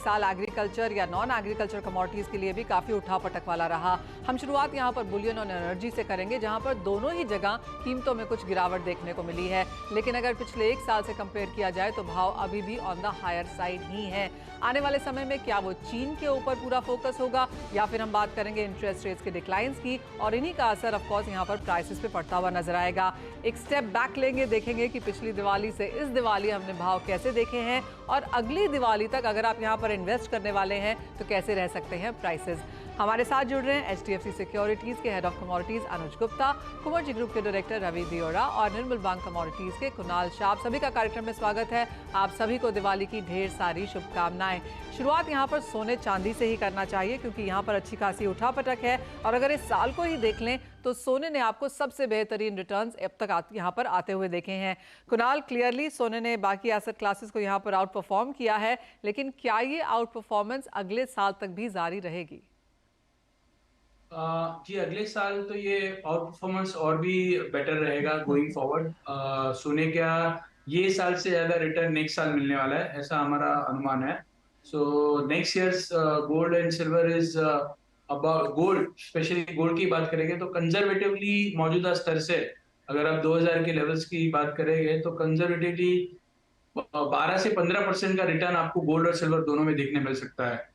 साल एग्रीकल्चर या non agriculture commodities के लिए भी काफी उठापटक वाला रहा। हम शुरुआत यहां पर बुलियन और एनर्जी से करेंगे, जहां पर दोनों ही जगह कीमतों में कुछ गिरावट देखने को मिली है। लेकिन अगर पिछले एक साल से कंपेयर किया जाए तो भाव अभी भी ऑन द हायर साइड ही है। आने वाले समय में क्या वो चीन के ऊपर पूरा फोकस होगा या फिर हम बात करेंगे इंटरेस्ट रेट्स के डिक्लाइंस की, और इन्हीं का असर ऑफ कोर्स यहाँ पर प्राइसेस पे पड़ता हुआ नजर आएगा। एक स्टेप बैक लेंगे, देखेंगे कि पिछली दिवाली से इस दिवाली हमने भाव कैसे देखे हैं और अगली दिवाली तक अगर आप यहाँ पर इन्वेस्ट करने वाले हैं तो कैसे रह सकते हैं प्राइसेस। हमारे साथ जुड़ रहे हैं HDFC सिक्योरिटीज के head of commodities Anuj Gupta, Kunvarji group के डायरेक्टर रवि दियोरा और निर्मल बैंक कमोडिटीज के कुणाल शाह। सभी का कार्यक्रम में स्वागत है। आप सभी को दिवाली की ढेर सारी शुभकामनाएं। शुरुआत यहाँ पर सोने चांदी से ही करना चाहिए क्योंकि यहाँ पर अच्छी खासी उठापटक है, और अगर इस साल को ही देख लें तो सोने ने आपको सबसे बेहतरीन रिटर्न्स अब तक यहाँ पर आते हुए देखे हैं। कुणाल, क्लियरली सोने ने बाकी एसेट क्लासेस को यहाँ पर आउट परफॉर्म किया है, लेकिन क्या ये आउट परफॉर्मेंस अगले साल तक भी जारी रहेगी? जी, अगले साल तो ये आउट परफॉर्मेंस और भी बेटर रहेगा गोइंग फॉरवर्ड। सोने का ये साल से ज्यादा रिटर्न नेक्स्ट साल मिलने वाला है, ऐसा हमारा अनुमान है। So next years gold and silver is about gold, specially gold की बात करेंगे तो कंजर्वेटिवली मौजूदा स्तर से अगर आप 2000 के लेवल्स की बात करेंगे तो कंजर्वेटिवली 12 से 15% का रिटर्न आपको गोल्ड और सिल्वर दोनों में देखने मिल सकता है।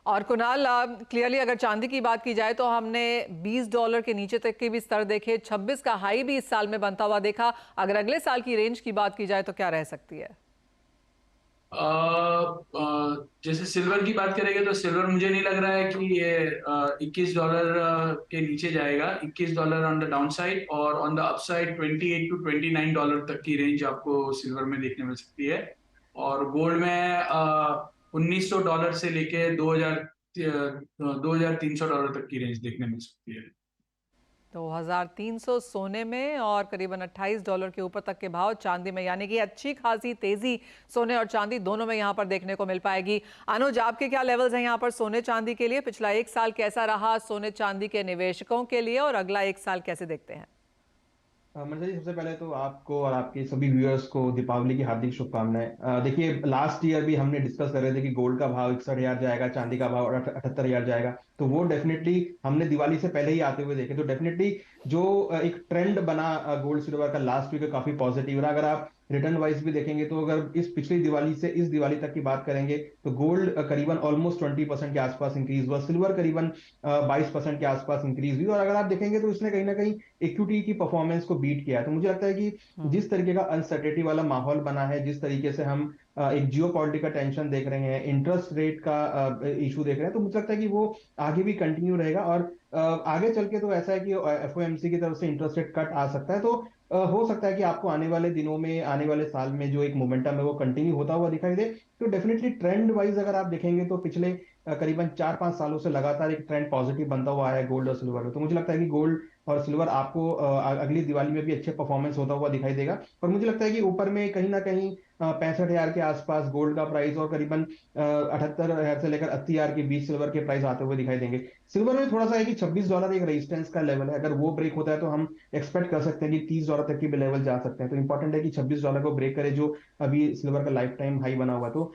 और कुणाल, क्लियरली अगर चांदी की बात की जाए तो हमने $20 के नीचे तक के भी स्तर देखे, 26 का हाई भी इस साल में बनता हुआ देखा। अगर अगले साल की रेंज की बात की जाए तो क्या रह सकती है? जैसे सिल्वर की बात करेंगे तो सिल्वर मुझे नहीं लग रहा है कि ये $21 के नीचे जाएगा। $21 ऑन द डाउन साइड और on the up side $28 to $29 तक की रेंज आपको सिल्वर में देखने मिल सकती है। और गोल्ड में $1900 से लेके 2300 डॉलर तक की रेंज देखने मिल सकती है। 2300 सोने में और करीबन $28 के ऊपर तक के भाव चांदी में, यानी कि अच्छी खासी तेजी सोने और चांदी दोनों में यहाँ पर देखने को मिल पाएगी। अनुज, आपके क्या लेवल्स हैं यहाँ पर सोने चांदी के लिए? पिछला एक साल कैसा रहा सोने चांदी के निवेशकों के लिए और अगला एक साल कैसे देखते हैं? मंजरी, सबसे पहले तो आपको और आपके सभी व्यूअर्स को दीपावली की हार्दिक शुभकामनाएं। देखिए, लास्ट ईयर भी हमने डिस्कस कर रहे थे कि गोल्ड का भाव 61,000 जाएगा, चांदी का भाव 78,000 जाएगा। तो वो डेफिनेटली हमने दिवाली से पहले ही आते हुए देखे। तो डेफिनेटली जो एक ट्रेंड बना गोल्ड सिल्वर का लास्ट वीक काफी पॉजिटिव रहा। अगर आप रिटर्न वाइज भी देखेंगे तो अगर इस पिछली दिवाली से इस दिवाली तक की बात करेंगे तो गोल्ड करीबन ऑलमोस्ट 20% के आसपास इंक्रीज हुआ, सिल्वर करीबन 22% के आसपास इंक्रीज हुई। और अगर आप देखेंगे तो इसने कहीं ना कहीं इक्विटी की परफॉर्मेंस को बीट किया है। तो मुझे लगता है कि जिस तरीके का अनसर्टेनिटी वाला माहौल बना है, जिस तरीके से हम एक जियो पॉलिटिकल टेंशन देख रहे हैं, इंटरेस्ट रेट का इशू देख रहे हैं, तो मुझे लगता है कि वो आगे भी कंटिन्यू रहेगा। और आगे चल के तो ऐसा है कि FOMC की तरफ से इंटरेस्ट रेट कट आ सकता है। तो हो सकता है कि आपको आने वाले दिनों में, आने वाले साल में जो एक मोमेंटम है वो कंटिन्यू होता हुआ दिखाई दे। तो डेफिनेटली ट्रेंड वाइज अगर आप देखेंगे तो पिछले करीबन 4-5 सालों से लगातार एक ट्रेंड पॉजिटिव बनता हुआ है गोल्ड और सिल्वर में। तो मुझे लगता है कि गोल्ड और सिल्वर आपको अगली दिवाली में भी अच्छे परफॉर्मेंस होता हुआ दिखाई देगा। और मुझे लगता है कि ऊपर में कहीं ना कहीं 65,000 के आसपास गोल्ड का प्राइस और करीबन 78,000 से लेकर 80,000 के बीच सिल्वर के प्राइस आते हुए दिखाई देंगे। सिल्वर में थोड़ा सा है कि $26 एक रेजिस्टेंस का लेवल है। अगर वो ब्रेक होता है तो हम एक्सपेक्ट कर सकते हैं कि $30 तक की भी लेवल जा सकते हैं। तो इंपॉर्टेंट है कि $26 को ब्रेक करे, जो अभी सिल्वर का लाइफ टाइम हाई बना हुआ। तो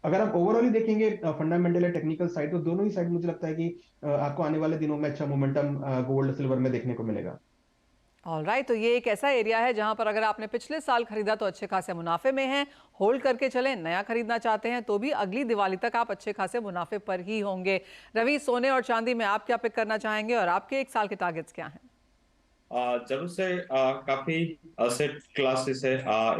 अगर आप ओवरऑल ही देखेंगे फंडामेंटल या टेक्निकल साइड, तो दोनों ही साइड मुझे लगता है कि आपको आने वाले दिनों में अच्छा मोमेंटम गोल्ड सिल्वर में देखने को मिलेगा। ऑलराइट, तो ये एक ऐसा एरिया है जहां पर अगर आपने पिछले साल खरीदा तो अच्छे खासे मुनाफे में हैं, होल्ड करके चलें, नया खरीदना चाहते हैं तो भी अगली दिवाली तक आप अच्छे खासे मुनाफे पर ही होंगे। रवि, सोने और चांदी में आप क्या पिक करना चाहेंगे और आपके एक साल के टारगेट्स क्या हैं? जरूर से काफी असेट क्लासेस है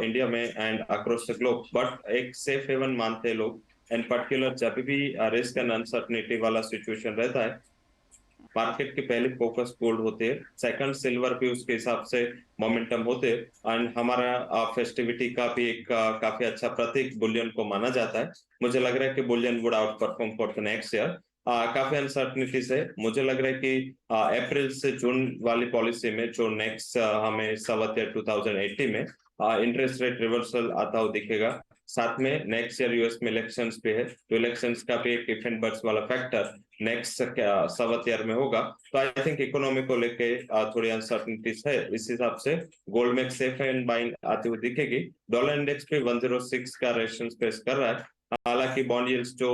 इंडिया में and across the globe, but एक सेफ हेवन मानते हैं लोग। एंड पर्टिकुलर जब भी रिस्क एंड अनसर्टनिटी वाला सिचुएशन रहता है, मार्केट के पहले फोकस गोल्ड होते हैं, सेकंड सिल्वर भी उसके हिसाब से मोमेंटम होते हैं। एंड हमारा फेस्टिविटी का भी एक काफी अच्छा प्रतीक बुलियन को माना जाता है। मुझे लग रहा है कि Boolean wood out perform for the next year. काफी अनसर्टनिटीज है। मुझे लग रहा है कि अप्रैल से जून वाली पॉलिसी में जो नेक्स्ट हमें सवत ईयर 2080 में इंटरेस्ट रेट रिवर्सल आता हुआ दिखेगा। साथ में नेक्स्ट ईयर US में इलेक्शंस पे है, तो इलेक्शंस का भी एक इफ एंड बट्स वाला फैक्टर नेक्स्ट सवत ईयर में होगा। तो आई थिंक इकोनॉमी को लेके थोड़ी अनसर्टनिटीज है, इस हिसाब से गोल्ड में सेफ एंड बाइंग आती हुई दिखेगी। डॉलर इंडेक्स पे 106 का रेजिस्टेंस फेस कर रहा है। हालांकि बॉन्ड यील्ड्स जो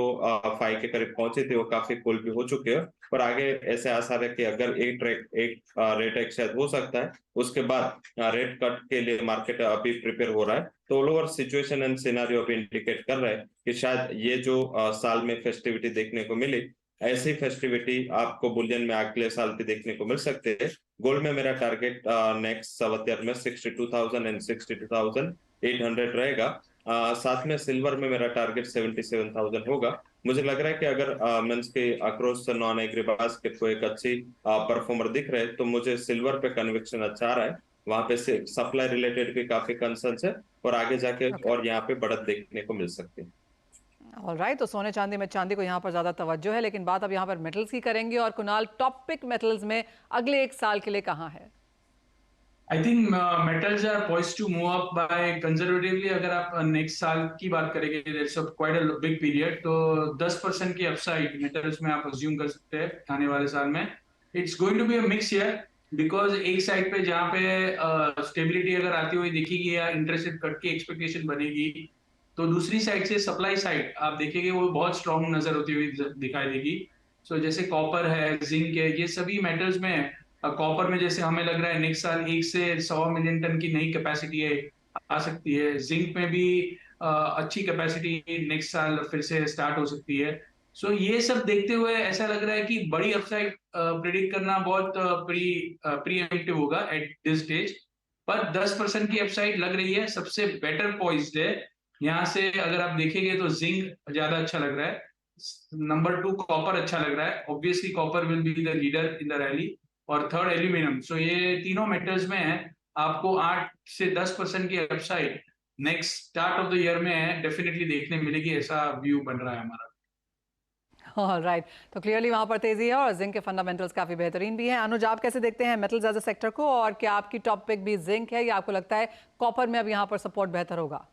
5 के करीब पहुंचे थे वो काफी कूल भी हो चुके हैं, पर आगे ऐसे आसार है कि अगर एक रेट एक शायद हो सकता है, उसके बाद रेट कट के लिए मार्केट अभी प्रिपेयर हो रहा है। तो all over situation and scenario अभी इंडिकेट कर रहा है कि शायद ये जो साल में फेस्टिविटी देखने को मिली, ऐसी फेस्टिविटी आपको बुलियन में अगले साल भी देखने को मिल सकते हैं। गोल्ड में मेरा टारगेट नेक्स्ट सवत ईयर में 62,000 एंड 62,800 रहेगा। साथ में सिल्वर में मेरा टारगेट 77,000 होगा। मुझे लग रहा है कि अगर मींस के अक्रॉस नॉन एग्री बास्केट को एक अच्छी परफॉर्मर दिख रहे हैं, तो मुझे सिल्वर पे कन्विक्शन अच्छा आ रहा है। वहां पे सप्लाई रिलेटेड भी काफी कंसर्न्स है और आगे जाके और यहाँ पे बढ़त देखने को मिल सकती है। ऑलराइट, तो सोने चांदी में चांदी को यहाँ पर ज़्यादा तवज्जो है, लेकिन बात अब यहाँ पर मेटल्स की करेंगे। और कुणाल, टॉप पिक मेटल्स में अगले एक साल के लिए कहाँ है? I think metals are poised to move up by conservatively। अगर आप नेक्स्ट साल की बात करेंगे, there's a quite a big period, तो 10% की अपसाइड मेटल्स में आप अज्यूम कर सकते हैं आने वाले साल में। It's going to be a mix year, because एक साइड पे जहाँ पे स्टेबिलिटी अगर आती हुई दिखेगी या इंटरेस्ट रेट कट की एक्सपेक्टेशन बनेगी, तो दूसरी साइड से सप्लाई साइड आप देखेंगे वो बहुत स्ट्रॉन्ग नजर होती हुई दिखाई देगी। सो जैसे कॉपर है, जिंक है, ये सभी मेटल्स में कॉपर में जैसे हमें लग रहा है नेक्स्ट साल 1 से 100 मिलियन टन की नई कैपेसिटी आ सकती है। जिंक में भी अच्छी कैपेसिटी नेक्स्ट साल फिर से स्टार्ट हो सकती है। सो ये सब देखते हुए ऐसा लग रहा है कि बड़ी अपसाइड प्रिडिक्ट करना बहुत प्रीएम्प्टिव होगा एट दिस स्टेज। पर 10% की अपसाइड लग रही है, सबसे बेटर पॉइज्ड है। यहाँ से अगर आप देखेंगे तो जिंक ज्यादा अच्छा लग रहा है, नंबर 2 कॉपर अच्छा लग रहा है, obviously copper will be the leader in the rally, और थर्ड एल्यूमिनियम। सो ये तीनों मेटल्स में है, आपको 8 से 10% की upside next start of the year में डेफिनेटली देखने मिलेगी, ऐसा व्यू बन रहा है हमारा। ऑलराइट, तो क्लियरली वहां पर तेजी है और जिंक के फंडामेंटल्स काफी बेहतरीन भी हैं। अनुज, आप कैसे देखते हैं मेटल्स एज अ सेक्टर को, और क्या आपकी टॉप पिक भी जिंक है या आपको लगता है कॉपर में अब यहाँ पर सपोर्ट बेहतर होगा?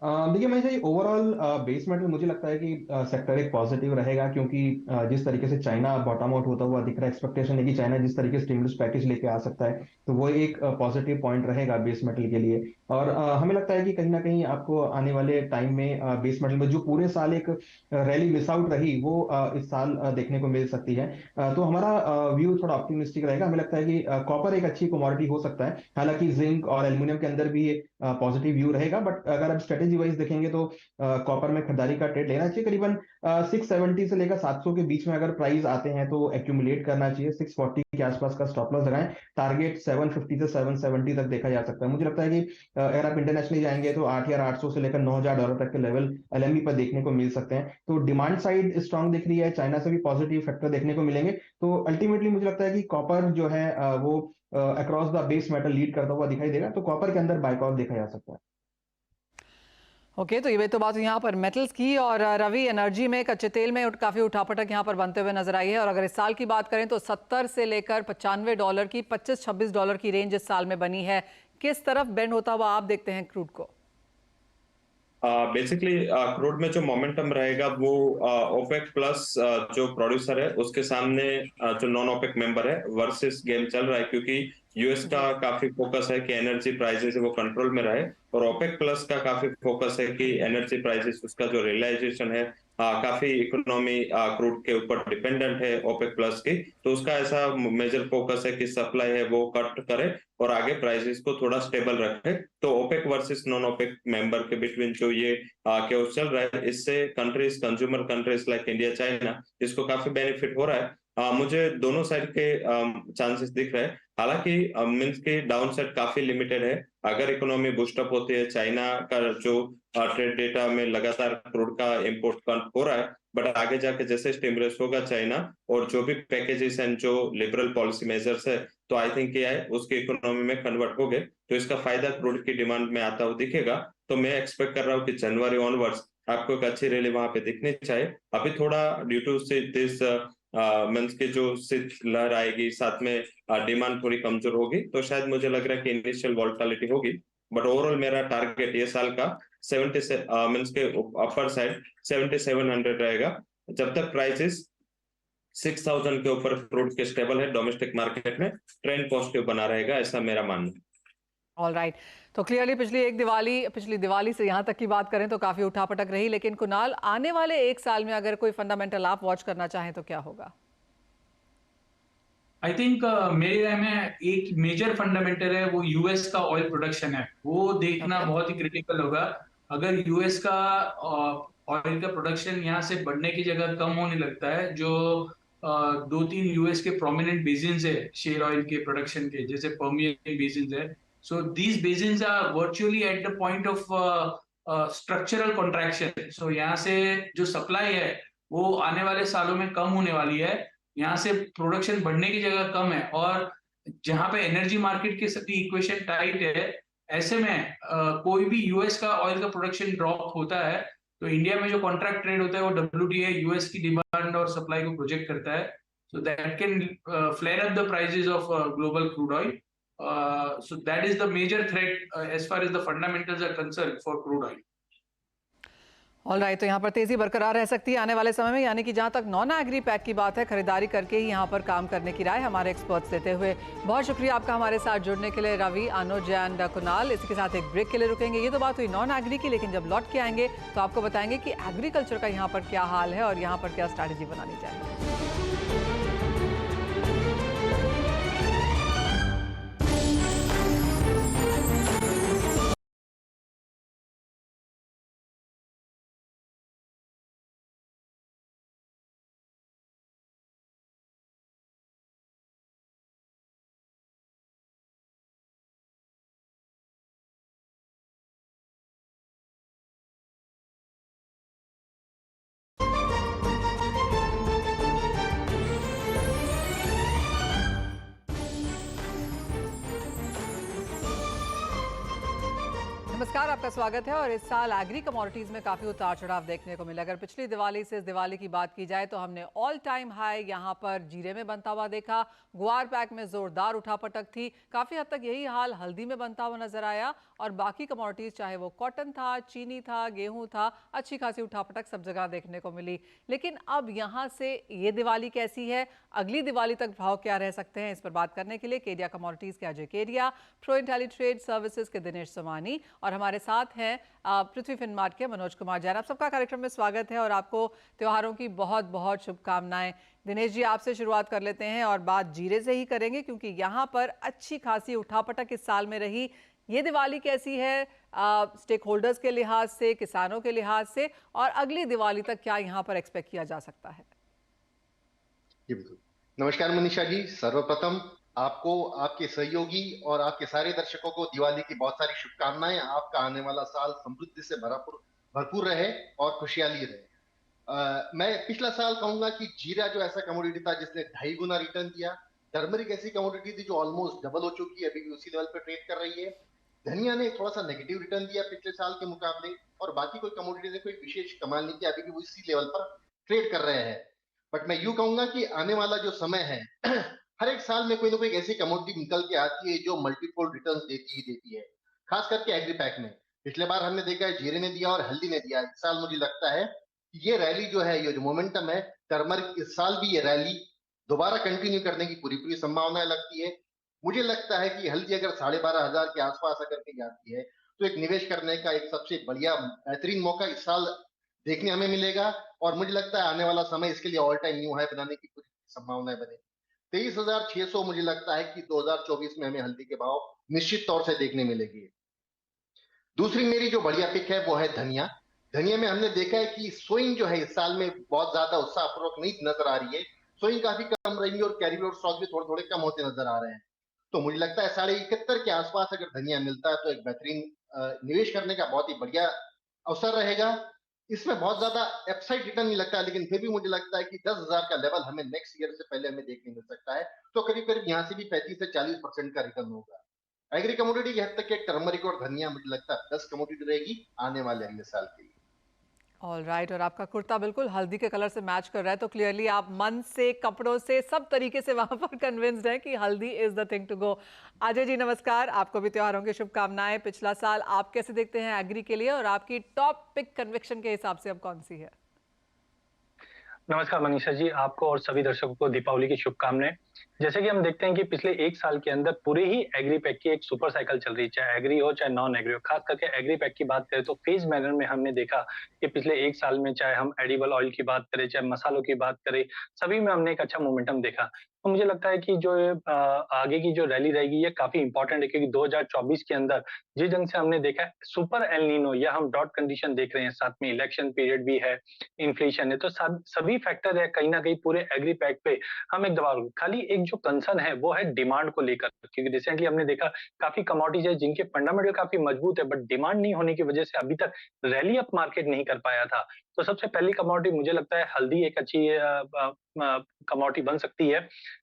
देखिए, मैं चाहिए ओवरऑल बेस मेटल मुझे लगता है कि सेक्टर एक पॉजिटिव रहेगा, क्योंकि जिस तरीके से चाइना बॉटम आउट होता हुआ दिख रहा है, एक्सपेक्टेशन है कि चाइना जिस तरीके से स्टिमुलस पैकेज लेके आ सकता है, तो वो एक पॉजिटिव पॉइंट रहेगा बेस मेटल के लिए। और हमें लगता है कि कहीं ना कहीं आपको आने वाले टाइम में बेस मेटल में जो पूरे साल एक रैली मिस आउट रही, वो इस साल देखने को मिल सकती है। तो हमारा व्यू थोड़ा ऑप्टिमिस्टिक रहेगा। हमें लगता है कि कॉपर एक अच्छी कमोडिटी हो सकता है, हालांकि जिंक और एल्यूमिनियम के अंदर भी पॉजिटिव व्यू रहेगा। बट अगर आप स्ट्रेटेजी वाइज देखेंगे तो कॉपर में खरीदारी का ट्रेड लेना चाहिए। करीबन 670 से लेकर 700 के बीच में अगर प्राइस आते हैं तो एक्यूमुलेट करना चाहिए। 640 के आसपास का स्टॉप लॉस लगाएं। टारगेट 750 से 770 तक देखा जा सकता है। मुझे लगता है कि अगर आप इंटरनेशनली जाएंगे तो 8,800 से लेकर $9,000 तक के लेवल एलएमई पर देखने को मिल सकते हैं। तो डिमांड साइड स्ट्रांग दिख रही है, चाइना से भी पॉजिटिव फैक्टर देखने को मिलेंगे। तो अल्टीमेटली मुझे लगता है कि कॉपर जो है वो across the base metal lead करता हुआ दिखाई देगा। तो कॉपर के अंदर बाइकआउट देखा जा सकता है। ओके, तो ये तो बात यहाँ पर मेटल्स की। और रवि, एनर्जी में कच्चे तेल में काफ़ी उठापटक यहाँ पर बनते हुए नजर आई है। और अगर इस साल की बात करें तो 70 से लेकर $95 की, $25-26 की रेंज इस साल में बनी है। किस तरफ बेंड होता हुआ आप देखते हैं क्रूड को? बेसिकली क्रूड में जो मोमेंटम रहेगा वो ओपेक प्लस जो प्रोड्यूसर है उसके सामने जो नॉन ओपेक मेंबर है वर्सेस गेम चल रहा है, क्योंकि यूएस का काफी फोकस है कि एनर्जी प्राइसेस वो कंट्रोल में रहे, और ओपेक प्लस का काफी फोकस है कि एनर्जी प्राइसेस उसका जो रियलाइजेशन है काफी इकोनॉमी क्रूड के ऊपर डिपेंडेंट है ओपेक प्लस की। तो उसका ऐसा मेजर फोकस है कि सप्लाई है वो कट करे और आगे प्राइसेस को थोड़ा स्टेबल रखे। तो OPEC versus non OPEC member के बिटवीन जो ये केस चल रहा है, इससे countries, consumer countries like India, China, इसको काफी बेनिफिट हो रहा है। मुझे दोनों साइड के चांसेस दिख रहे हैं। हालांकि मींस के डाउन साइड काफी लिमिटेड है। अगर इकोनॉमी बूस्टअप होती है, चाइना का जो ट्रेड डेटा में लगातार क्रूड का इंपोर्ट कम हो रहा है, बट आगे जाके जैसे स्टिमुलस होगा चाइना और जो भी पैकेजेस एंड जो लिबरल पॉलिसी मेजर्स है, तो आई थिंक ये है उसके इकोनॉमी में कन्वर्ट हो गए, तो इसका फायदा क्रूड की डिमांड में आता हुआ दिखेगा। तो मैं एक्सपेक्ट कर रहा हूँ कि जनवरी ऑनवर्ड्स आपको एक अच्छी रैली वहां पे दिखनी चाहिए। अभी थोड़ा ड्यू टू दिस मींस के जो लहर आएगी, साथ में डिमांड थोड़ी कमजोर होगी, तो शायद मुझे लग रहा है कि इनिशियल वॉलेटिलिटी होगी। बट ओवरऑल मेरा टारगेट ये साल का 70 मींस के अपर साइड 7700 रहेगा। जब तक प्राइसेस 6000 के ऊपर क्रूड के स्टेबल है डोमेस्टिक मार्केट में, ट्रेंड पॉजिटिव बना रहेगा, ऐसा मेरा मानना है। ऑल राइट, तो क्लियरली पिछली दिवाली से यहाँ तक की बात करें तो काफी उठापटक रही, लेकिन कुणाल आने वाले एक साल में अगर कोई फंडामेंटल आप वॉच करना चाहें तो क्या होगा? आई थिंक मेरी राय में एक मेजर फंडामेंटल है, वो यूएस का ऑयल प्रोडक्शन है, वो देखना Okay. बहुत ही क्रिटिकल होगा। अगर यूएस का ऑयल का प्रोडक्शन यहाँ से बढ़ने की जगह कम होने लगता है, जो दो तीन यूएस के प्रोमिनेंट बेसिन्स है शेल ऑयल के प्रोडक्शन के, जैसे पर्मियन बेसिन्स है, so these basins are virtually at the point of structural contraction. So यहाँ से जो सप्लाई है वो आने वाले सालों में कम होने वाली है, यहाँ से प्रोडक्शन बढ़ने की जगह कम है, और जहां पे एनर्जी मार्केट के सभी इक्वेशन टाइट है, ऐसे में कोई भी यूएस का ऑयल का प्रोडक्शन ड्रॉप होता है तो इंडिया में जो कॉन्ट्रैक्ट ट्रेड होता है वो डब्ल्यूटीआई यूएस की डिमांड और सप्लाई को प्रोजेक्ट करता है, so that can flare up the prices of global crude oil. So that is the major threat as far as the fundamentals are concern for crude oil. All right, तो यहाँ पर तेजी बरकरार रह सकती है आने वाले समय में, यानी कि जहाँ तक नॉन एग्री पैक की बात है, खरीदारी करके ही यहाँ पर काम करने की राय हमारे एक्सपर्ट्स देते हुए। बहुत शुक्रिया आपका हमारे साथ जुड़ने के लिए रवि, अनुज एंड कुणाल। इसी के साथ एक ब्रेक के लिए रुकेंगे। ये तो बात हुई नॉन एग्री की, लेकिन जब लौट के आएंगे तो आपको बताएंगे कि एग्रीकल्चर का यहाँ पर क्या हाल है और यहाँ पर क्या स्ट्रैटेजी बनानी चाहिए। नमस्कार, आपका स्वागत है। और इस साल एग्री कमोडिटीज में काफी उतार चढ़ाव देखने को मिला। अगर पिछली दिवाली से इस दिवाली की बात की जाए तो हमने ऑल टाइम हाई यहाँ पर जीरे में बनता हुआ देखा, गुआर पैक में जोरदार उठापटक थी, काफी हद तक यही हाल हल्दी में बनता हुआ नजर आया, और बाकी कमोडिटीज चाहे वो कॉटन था, चीनी था, गेहूं था, अच्छी खासी उठापटक सब जगह देखने को मिली। लेकिन अब यहाँ से ये दिवाली कैसी है, अगली दिवाली तक भाव क्या रह सकते हैं, इस पर बात करने के लिए केडिया कमोडिटीज के अजय केडिया, प्रो इंटेलीट्रेड सर्विसेज के दिनेश सोमानी और हमारे साथ हैं पृथ्वी फिनमार्ट के मनोज कुमार जैन। आप सबका कार्यक्रम में स्वागत है और आपको त्योहारों की बहुत बहुत शुभकामनाएं। दिनेश जी, आपसे शुरुआत कर लेते हैं और बात जीरे से ही करेंगे, क्योंकि यहाँ पर अच्छी खासी उठापटक इस साल में रही। ये दिवाली कैसी है स्टेक होल्डर्स के लिहाज से, किसानों के लिहाज से, और अगली दिवाली तक क्या यहाँ पर एक्सपेक्ट किया जा सकता है? जी बिल्कुल। नमस्कार मनीषा जी, सर्वप्रथम आपको, आपके सहयोगी और आपके सारे दर्शकों को दिवाली की बहुत सारी शुभकामनाएं। आपका आने वाला साल समृद्धि से भरपूर रहे और खुशहाली रहे। मैं पिछला साल कहूंगा कि जीरा जो ऐसा कमोडिटी था जिसने 2.5 गुना रिटर्न दिया, टर्मरिक ऐसी कमोडिटी थी जो ऑलमोस्ट डबल हो चुकी है, अभी भी उसी लेवल पर ट्रेड कर रही है। धनिया ने थोड़ा सा नेगेटिव रिटर्न दिया पिछले साल के मुकाबले, और बाकी कोई कमोडिटी ने कोई विशेष कमाल नहीं किया, अभी भी वो इसी लेवल पर ट्रेड कर रहे हैं। बट मैं यूं कहूंगा कि आने वाला जो समय है हर एक साल में कोई ना कोई ऐसी कमोडिटी निकल के आती है जो मल्टीपल रिटर्न्स देती ही देती है, खास करके एग्री पैक में। पिछले बार हमने देखा है जीरे ने दिया और हल्दी ने दिया। इस साल मुझे लगता है कि ये रैली जो है, ये जो मोमेंटम है, टर्मरिक इस साल भी ये रैली दोबारा कंटिन्यू करने की पूरी पूरी संभावनाएं लगती है। मुझे लगता है कि हल्दी अगर 12,500 के आसपास अगर कहीं जाती है तो एक निवेश करने का एक सबसे बढ़िया बेहतरीन मौका इस साल देखने हमें मिलेगा, और मुझे लगता है आने वाला समय इसके लिए ऑल टाइम न्यू हाई बनाने की पूरी संभावनाएं बने। 23,600 मुझे लगता है कि 2024 में हमें हल्दी के भाव निश्चित तौर से देखने मिलेगी। दूसरी मेरी जो बढ़िया पिक है वो है धनिया। धनिया में हमने देखा है कि सोइंग जो है इस साल में बहुत ज्यादा उत्साहपूर्वक नहीं नजर आ रही है, सोइंग काफी कम रही है और कैरी फॉरवर्ड स्टॉक भी थोड़े थोड़े कम होते नजर आ रहे हैं। तो मुझे लगता है 71.5 के आसपास अगर धनिया मिलता है तो एक बेहतरीन निवेश करने का बहुत ही बढ़िया अवसर रहेगा। इसमें बहुत ज्यादा अपसाइड रिटर्न नहीं लगता है, लेकिन फिर भी मुझे लगता है कि 10,000 का लेवल हमें नेक्स्ट ईयर से पहले हमें देखने मिल सकता है, तो करीब करीब यहाँ से भी 35 से 40% का रिटर्न होगा। एग्री कमोडिटी की हद तक एक टर्मरिक और धनिया मुझे लगता है 10 कमोडिटी रहेगी आने वाले अगले साल के लिए। ऑल राइट, और आपका कुर्ता बिल्कुल हल्दी के कलर से मैच कर रहा है, तो क्लियरली आप मन से, कपड़ों से, सब तरीके से वहां पर कन्विंस्ड हैं कि हल्दी is the thing to go. Ajay ji नमस्कार, आपको भी त्योहारों की शुभकामनाएं। पिछला साल आप कैसे देखते हैं एग्री के लिए, और आपकी टॉप पिक कन्विक्शन के हिसाब से अब कौन सी है? नमस्कार मनीषा जी, आपको और सभी दर्शकों को दीपावली की शुभकामनाएं। जैसे कि हम देखते हैं कि पिछले 1 साल के अंदर पूरे ही एग्रीपेक की एक सुपर साइकिल चल रही है, चाहे एग्री हो चाहे नॉन एग्री हो। खास करके एग्रीपेक की बात करें तो फेज मैनर में हमने देखा कि पिछले 1 साल में चाहे हम एडिबल ऑयल की बात करें, चाहे मसालों की बात करें, सभी में हमने एक अच्छा मोमेंटम देखा। तो मुझे लगता है कि जो ये आगे की जो रैली रहेगी ये काफ़ी इम्पोर्टेंट है, क्योंकि 2024 के अंदर जिस ढंग से हमने देखा है सुपर एल नीनो या हम ड्रॉट कंडीशन देख रहे हैं, साथ में इलेक्शन पीरियड भी है, इन्फ्लेशन है, तो सब सभी फैक्टर है कहीं न कहीं पूरे एग्री पैक पे हम एक दबाव। खाली एक जो कंसर्न है वो है डिमांड को लेकर, क्योंकि रिसेंटली हमने देखा काफ़ी कमोडिटीज़ है जिनके फंडामेंटल काफ़ी मजबूत है, बट डिमांड नहीं होने की वजह से अभी तक रैली अप मार्केट नहीं कर पाया था। तो सबसे पहली कमोडिटी मुझे लगता है हल्दी एक अच्छी कमोडिटी बन सकती है।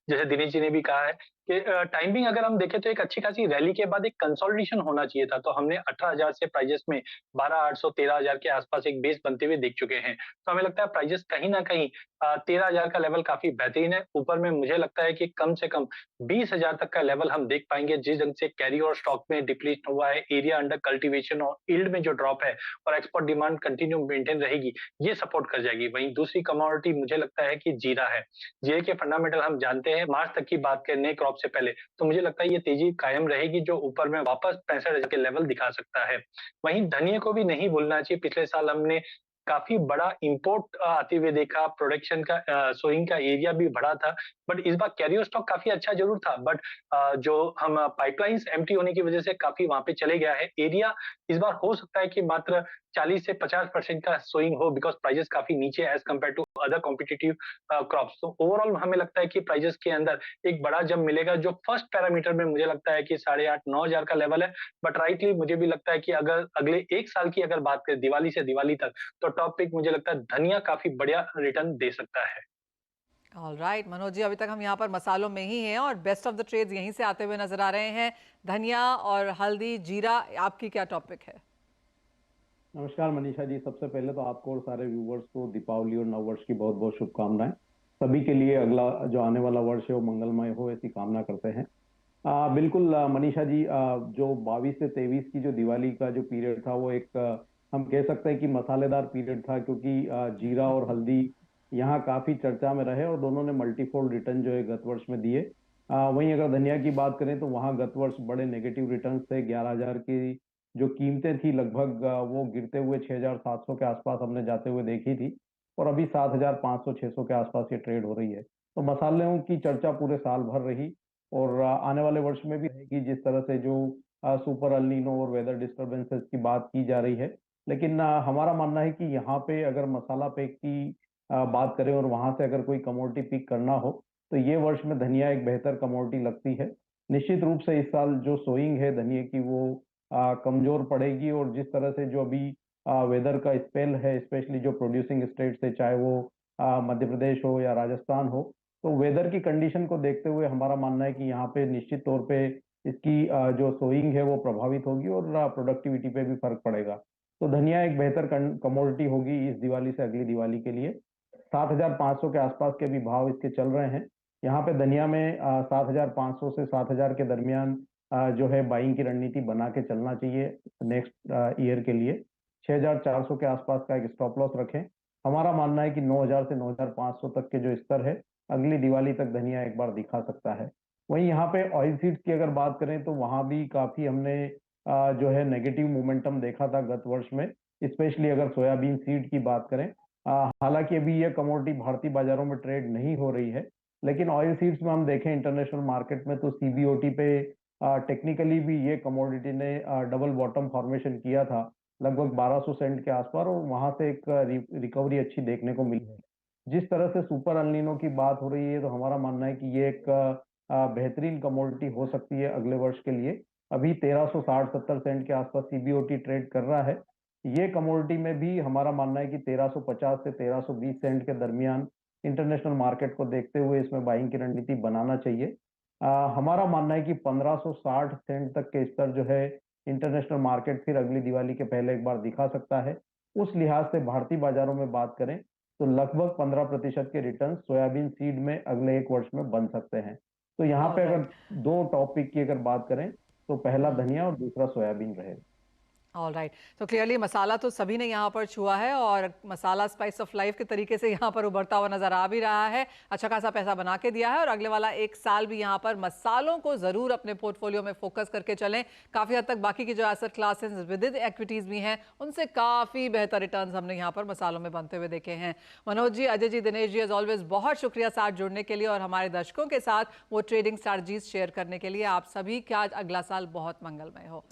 जैसे दिनेश जी ने भी कहा है कि टाइमिंग अगर हम देखें तो एक अच्छी खासी रैली के बाद एक कंसोलिडेशन होना चाहिए था। तो हमने 18,000 से प्राइजेस में 12,800 13,000 के आसपास एक बेस बनते हुए देख चुके हैं। तो हमें लगता है प्राइजेस कहीं न कहीं 13,000 का लेवल काफ़ी बेहतरीन है। ऊपर में मुझे लगता है कि कम से कम 20,000 तक का लेवल हम देख पाएँगे, जिस ढंग से कैरी और स्टॉक में डिप्लीशन हुआ है, एरिया अंडर कल्टीवेशन और यील्ड में जो ड्रॉप है और एक्सपोर्ट डिमांड कंटिन्यू मेंटेन रहेगी, ये सपोर्ट कर जाएगी। वहीं दूसरी कमोडिटी मुझे लगता है कि जीरा है। जीरे के फंडामेंटल हम जानते हैं, मार्च तक की बात करें नए क्रॉप से पहले, तो मुझे लगता है ये तेज़ी कायम रहेगी जो ऊपर में वापस 65,000 के लेवल दिखा सकता है। वहीं धनिये को भी नहीं भूलना चाहिए, पिछले साल हमने काफ़ी बड़ा इम्पोर्ट आते हुए देखा, प्रोडक्शन का सोइंग का एरिया भी बढ़ा था, बट इस बार कैरियर स्टॉक काफ़ी अच्छा ज़रूर था, बट जो हम पाइपलाइन्स एम्प्टी होने की वजह से काफ़ी वहाँ पे चले गया है। एरिया इस बार हो सकता है कि मात्र 40 से 50% का सोइंग हो, बिकॉज़ प्राइसेज़ काफ़ी नीचे है as compared to other competitive crops. तो ओवरऑल हमें लगता है कि प्राइसेज़ के अंदर एक बड़ा जंप मिलेगा, जो फर्स्ट पैरामीटर में मुझे लगता है कि 8,500-9,000 का लेवल है। बट राइटली मुझे भी लगता है कि अगर अगले 1 साल की अगर बात करें दिवाली से दिवाली तक, तो टॉप पिक मुझे लगता है धनिया काफ़ी बढ़िया रिटर्न दे सकता है। ऑलराइट मनोज जी, अभी तक हम यहाँ पर मसालों में ही हैं और बेस्ट ऑफ द ट्रेड्स यहीं से आते हुए नजर आ रहे हैं। धनिया और हल्दी, जीरा, आपकी क्या टॉपिक है? नमस्कार मनीषा जी, सबसे पहले तो आपको और सारे व्यूवर्स को दीपावली और नववर्ष की बहुत बहुत शुभकामनाएं। सभी के लिए अगला जो आने वाला वर्ष है वो मंगलमय हो, ऐसी कामना करते हैं। बिल्कुल मनीषा जी, जो 22 से 23 की जो दिवाली का जो पीरियड था वो एक हम कह सकते हैं कि मसालेदार पीरियड था, क्योंकि जीरा और हल्दी यहाँ काफी चर्चा में रहे और दोनों ने मल्टीफोल्ड रिटर्न जो है गत वर्ष में दिए। वहीं अगर धनिया की बात करें तो वहाँ गत वर्ष बड़े नेगेटिव रिटर्न्स थे। 11,000 की जो कीमतें थी लगभग वो गिरते हुए 6,700 के आसपास हमने जाते हुए देखी थी, और अभी 7,500 600 के आसपास ये ट्रेड हो रही है। तो मसालों की चर्चा पूरे साल भर रही और आने वाले वर्ष में भी रहेगी, जिस तरह से जो सुपर अल नीनो और वेदर डिस्टरबेंसेस की बात की जा रही है। लेकिन हमारा मानना है कि यहाँ पे अगर मसाला पैक की बात करें और वहां से अगर कोई कमोडिटी पिक करना हो तो ये वर्ष में धनिया एक बेहतर कमोडिटी लगती है। निश्चित रूप से इस साल जो सोइंग है धनिया की वो कमजोर पड़ेगी, और जिस तरह से जो अभी वेदर का स्पेल है, स्पेशली जो प्रोड्यूसिंग स्टेट्स है, चाहे वो मध्य प्रदेश हो या राजस्थान हो, तो वेदर की कंडीशन को देखते हुए हमारा मानना है कि यहाँ पे निश्चित तौर पे इसकी जो सोइंग है वो प्रभावित होगी और प्रोडक्टिविटी पे भी फर्क पड़ेगा। तो धनिया एक बेहतर कमोडिटी होगी इस दिवाली से अगली दिवाली के लिए। 7,500 के आसपास के भी भाव इसके चल रहे हैं। यहाँ पे धनिया में 7,500 से 7,000 के दरमियान जो है बाइंग की रणनीति बना के चलना चाहिए नेक्स्ट ईयर के लिए। 6,400 के आसपास का एक स्टॉप लॉस रखें। हमारा मानना है कि 9,000 से 9,500 तक के जो स्तर है अगली दिवाली तक धनिया एक बार दिखा सकता है। वहीं यहाँ पे ऑयल सीड्स की अगर बात करें तो वहां भी काफी हमने जो है नेगेटिव मोमेंटम देखा था गत वर्ष में, स्पेशली अगर सोयाबीन सीड की बात करें। हालांकि अभी ये कमोडिटी भारतीय बाजारों में ट्रेड नहीं हो रही है, लेकिन ऑयल सीड्स में हम देखें इंटरनेशनल मार्केट में तो सीबीओटी पे टेक्निकली भी ये कमोडिटी ने डबल बॉटम फॉर्मेशन किया था लगभग 1,200 सेंट के आसपास, और वहां से एक रिकवरी अच्छी देखने को मिली है। जिस तरह से सुपर अल्नीनो की बात हो रही है तो हमारा मानना है कि ये एक बेहतरीन कमोडिटी हो सकती है अगले वर्ष के लिए। अभी 1,360-70 सेंट के आसपास सीबीओटी ट्रेड कर रहा है। ये कमोडिटी में भी हमारा मानना है कि 1,350 से 1,320 सेंट के दरमियान इंटरनेशनल मार्केट को देखते हुए इसमें बाइंग की रणनीति बनाना चाहिए। हमारा मानना है कि 1,560 सेंट तक के स्तर जो है इंटरनेशनल मार्केट फिर अगली दिवाली के पहले एक बार दिखा सकता है। उस लिहाज से भारतीय बाजारों में बात करें तो लगभग 15% के रिटर्न सोयाबीन सीड में अगले एक वर्ष में बन सकते हैं। तो यहाँ पे अगर दो टॉपिक की अगर बात करें तो पहला धनिया और दूसरा सोयाबीन रहेगा। ऑल राइट, तो क्लियरली मसाला तो सभी ने यहाँ पर छुआ है और मसाला स्पाइस ऑफ लाइफ के तरीके से यहाँ पर उभरता हुआ नजर आ भी रहा है। अच्छा खासा पैसा बना के दिया है और अगले वाला एक साल भी यहाँ पर मसालों को जरूर अपने पोर्टफोलियो में फोकस करके चलें। काफी हद तक बाकी की जो एसेट क्लासेस विद इक्विटीज भी हैं उनसे काफी बेहतर रिटर्न्स हमने यहाँ पर मसालों में बनते हुए देखे हैं। मनोज जी, अजय जी, दिनेश जी, एज ऑलवेज बहुत शुक्रिया साथ जुड़ने के लिए और हमारे दर्शकों के साथ वो ट्रेडिंग स्ट्रैटेजीज शेयर करने के लिए। आप सभी का अगला साल बहुत मंगलमय हो।